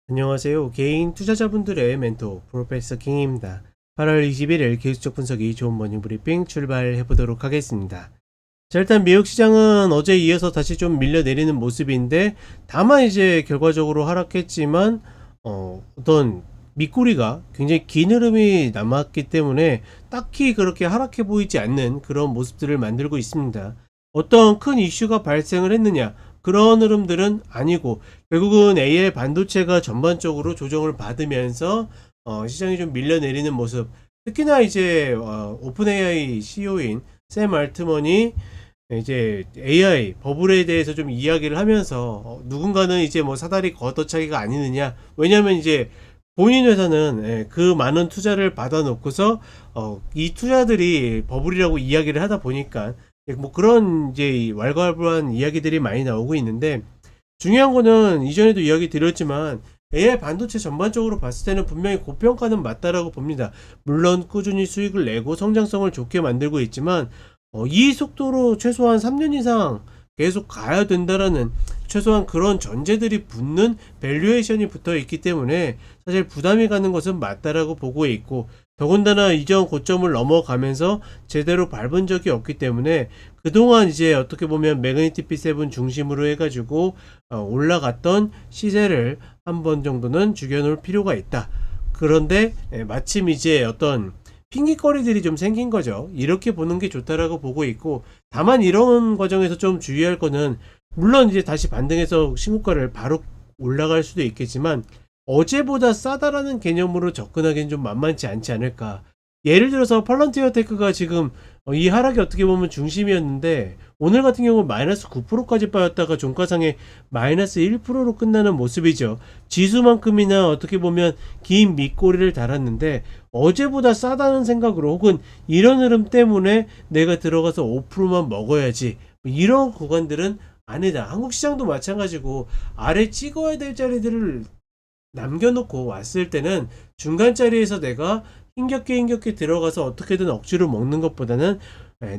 안녕하세요. 개인 투자자분들의 멘토 프로페서 킹입니다. 8월 21일 기술적 분석이 좋은 모닝 브리핑 출발해 보도록 하겠습니다. 자, 일단 미국 시장은 어제 이어서 다시 좀 밀려내리는 모습인데, 다만 이제 결과적으로 하락했지만 어떤 밑꼬리가 굉장히 긴 흐름이 남았기 때문에 딱히 그렇게 하락해 보이지 않는 그런 모습들을 만들고 있습니다. 어떤 큰 이슈가 발생을 했느냐, 그런 흐름들은 아니고 결국은 AI 반도체가 전반적으로 조정을 받으면서 시장이 좀 밀려내리는 모습. 특히나 이제 오픈 AI CEO인 샘 알트먼이 이제 AI 버블에 대해서 좀 이야기를 하면서 누군가는 이제 뭐 사다리 걷어차기가 아니느냐. 왜냐면 이제 본인 회사는 그 많은 투자를 받아 놓고서 이 투자들이 버블이라고 이야기를 하다 보니까 뭐 그런 이제 왈가왈부한 이야기들이 많이 나오고 있는데, 중요한 거는 이전에도 이야기 드렸지만 AI 반도체 전반적으로 봤을 때는 분명히 고평가는 맞다라고 봅니다. 물론 꾸준히 수익을 내고 성장성을 좋게 만들고 있지만 이 속도로 최소한 3년 이상 계속 가야 된다라는 최소한 그런 전제들이 붙는 밸류에이션이 붙어 있기 때문에 사실 부담이 가는 것은 맞다라고 보고 있고, 더군다나 이전 고점을 넘어가면서 제대로 밟은 적이 없기 때문에 그동안 이제 어떻게 보면 매그니티 P7 중심으로 해가지고 올라갔던 시세를 한 번 정도는 죽여놓을 필요가 있다. 그런데 마침 이제 어떤 핑계거리들이 좀 생긴 거죠. 이렇게 보는 게 좋다라고 보고 있고, 다만 이런 과정에서 좀 주의할 거는, 물론 이제 다시 반등해서 신고가를 바로 올라갈 수도 있겠지만 어제보다 싸다라는 개념으로 접근하기는 좀 만만치 않지 않을까. 예를 들어서 팔런티어 테크가 지금 이 하락이 어떻게 보면 중심이었는데 오늘 같은 경우 마이너스 9%까지 빠졌다가 종가상에 마이너스 1%로 끝나는 모습이죠. 지수만큼이나 어떻게 보면 긴 밑꼬리를 달았는데 어제보다 싸다는 생각으로, 혹은 이런 흐름 때문에 내가 들어가서 5%만 먹어야지, 이런 구간들은 아니다. 한국 시장도 마찬가지고 아래 찍어야 될 자리들을 남겨놓고 왔을 때는 중간 자리에서 내가 힘겹게 들어가서 어떻게든 억지로 먹는 것보다는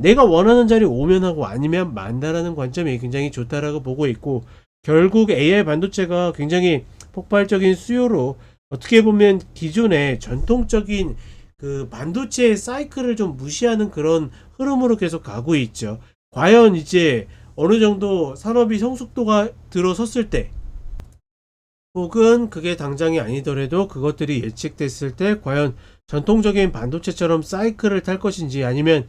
내가 원하는 자리 오면 하고 아니면 만다라는 관점이 굉장히 좋다라고 보고 있고, 결국 AI 반도체가 굉장히 폭발적인 수요로 어떻게 보면 기존의 전통적인 그 반도체 사이클을 좀 무시하는 그런 흐름으로 계속 가고 있죠. 과연 이제 어느 정도 산업이 성숙도가 들어섰을 때, 혹은 그게 당장이 아니더라도 그것들이 예측됐을 때 과연 전통적인 반도체처럼 사이클을 탈 것인지, 아니면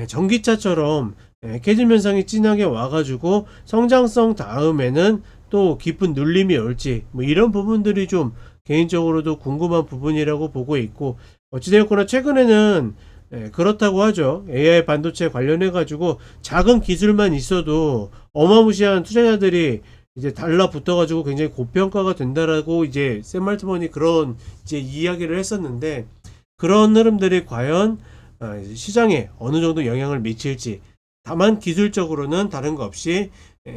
전기차처럼 캐즘 현상이 진하게 와가지고 성장성 다음에는 또 깊은 눌림이 올지, 뭐 이런 부분들이 좀 개인적으로도 궁금한 부분이라고 보고 있고, 어찌되었거나 최근에는 그렇다고 하죠. AI 반도체 관련해 가지고 작은 기술만 있어도 어마무시한 투자자들이 이제 달라붙어 가지고 굉장히 고평가가 된다라고 이제 샘 알트먼이 그런 이제 이야기를 했었는데, 그런 흐름들이 과연 시장에 어느 정도 영향을 미칠지. 다만 기술적으로는 다른 거 없이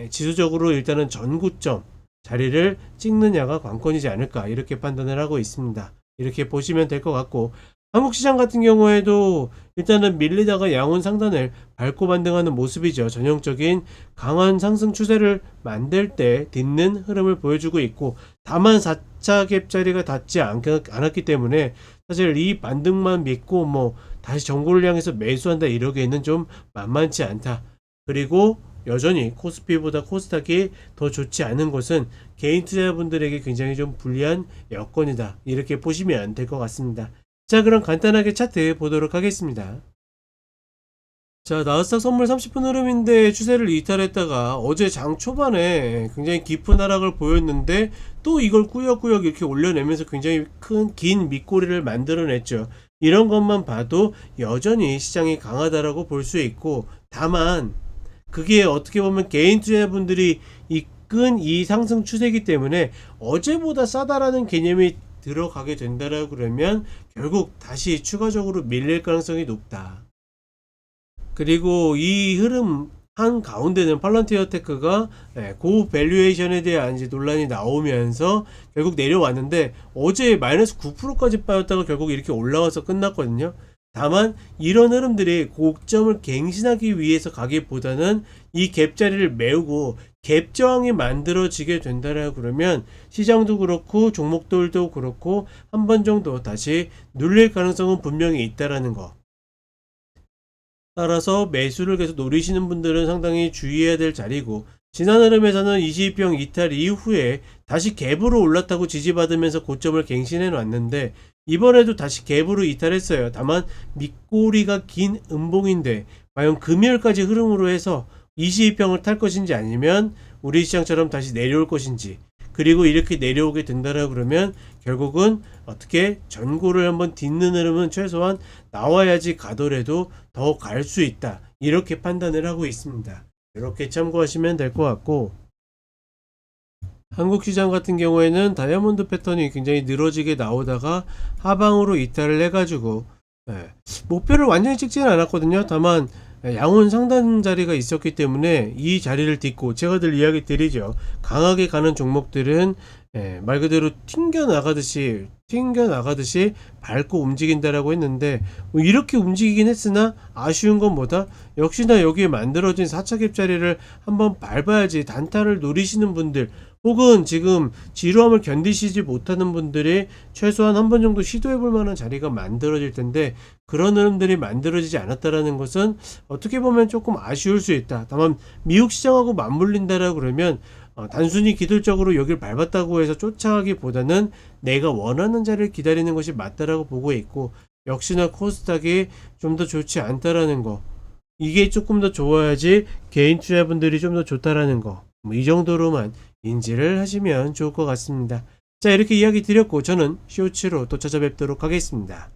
지수적으로 일단은 전구점 자리를 찍느냐가 관건이지 않을까, 이렇게 판단을 하고 있습니다. 이렇게 보시면 될 것 같고, 한국 시장 같은 경우에도 일단은 밀리다가 양원 상단을 밟고 반등하는 모습이죠. 전형적인 강한 상승 추세를 만들 때 딛는 흐름을 보여주고 있고, 다만 4차 갭 자리가 닿지 않았기 때문에 사실 이 반등만 믿고 뭐 다시 정고를 향해서 매수한다 이러기에는 좀 만만치 않다. 그리고 여전히 코스피보다 코스닥이 더 좋지 않은 것은 개인 투자자분들에게 굉장히 좀 불리한 여건이다, 이렇게 보시면 될 것 같습니다. 자, 그럼 간단하게 차트 보도록 하겠습니다. 자, 나스닥 선물 30분 흐름인데 추세를 이탈했다가 어제 장 초반에 굉장히 깊은 하락을 보였는데 또 이걸 꾸역꾸역 이렇게 올려내면서 굉장히 긴 밑꼬리를 만들어냈죠. 이런 것만 봐도 여전히 시장이 강하다라고 볼 수 있고, 다만 그게 어떻게 보면 개인 투자자분들이 이끈 이 상승 추세이기 때문에 어제보다 싸다라는 개념이 들어가게 된다라고 그러면 결국 다시 추가적으로 밀릴 가능성이 높다. 그리고 이 흐름 한 가운데는 팔런티어 테크가 고 밸류에이션에 대한 이제 논란이 나오면서 결국 내려왔는데 어제 마이너스 9%까지 빠졌다가 결국 이렇게 올라와서 끝났거든요. 다만 이런 흐름들이 고점을 갱신하기 위해서 가기보다는 이 갭자리를 메우고 갭 저항이 만들어지게 된다라 그러면 시장도 그렇고 종목들도 그렇고 한 번 정도 다시 눌릴 가능성은 분명히 있다라는 거. 따라서 매수를 계속 노리시는 분들은 상당히 주의해야 될 자리고, 지난 흐름에서는 22평 이탈 이후에 다시 갭으로 올랐다고 지지받으면서 고점을 갱신해 놨는데 이번에도 다시 갭으로 이탈했어요. 다만 밑꼬리가 긴 음봉인데 과연 금요일까지 흐름으로 해서 22평을 탈 것인지 아니면 우리 시장처럼 다시 내려올 것인지, 그리고 이렇게 내려오게 된다라 그러면 결국은 어떻게 전고를 한번 딛는 흐름은 최소한 나와야지 가더라도 더 갈 수 있다, 이렇게 판단을 하고 있습니다. 이렇게 참고하시면 될 것 같고, 한국 시장 같은 경우에는 다이아몬드 패턴이 굉장히 늘어지게 나오다가 하방으로 이탈을 해가지고 목표를 완전히 찍지는 않았거든요. 다만 양원 상단 자리가 있었기 때문에 이 자리를 딛고, 제가 늘 이야기 드리죠, 강하게 가는 종목들은 말 그대로 튕겨나가듯이 밟고 움직인다라고 했는데 이렇게 움직이긴 했으나 아쉬운 건 뭐다? 역시나 여기에 만들어진 4차 갭자리를 한번 밟아야지 단타를 노리시는 분들, 혹은 지금 지루함을 견디시지 못하는 분들이 최소한 한 번 정도 시도해볼 만한 자리가 만들어질 텐데 그런 흐름들이 만들어지지 않았다라는 것은 어떻게 보면 조금 아쉬울 수 있다. 다만 미국 시장하고 맞물린다라 그러면 단순히 기술적으로 여기를 밟았다고 해서 쫓아가기보다는 내가 원하는 자리를 기다리는 것이 맞다라고 보고 있고, 역시나 코스닥이 좀 더 좋지 않다라는 거, 이게 조금 더 좋아야지 개인 투자분들이 좀 더 좋다라는 거, 이 정도로만 인지를 하시면 좋을 것 같습니다. 자, 이렇게 이야기 드렸고 저는 쇼츠로 또 찾아뵙도록 하겠습니다.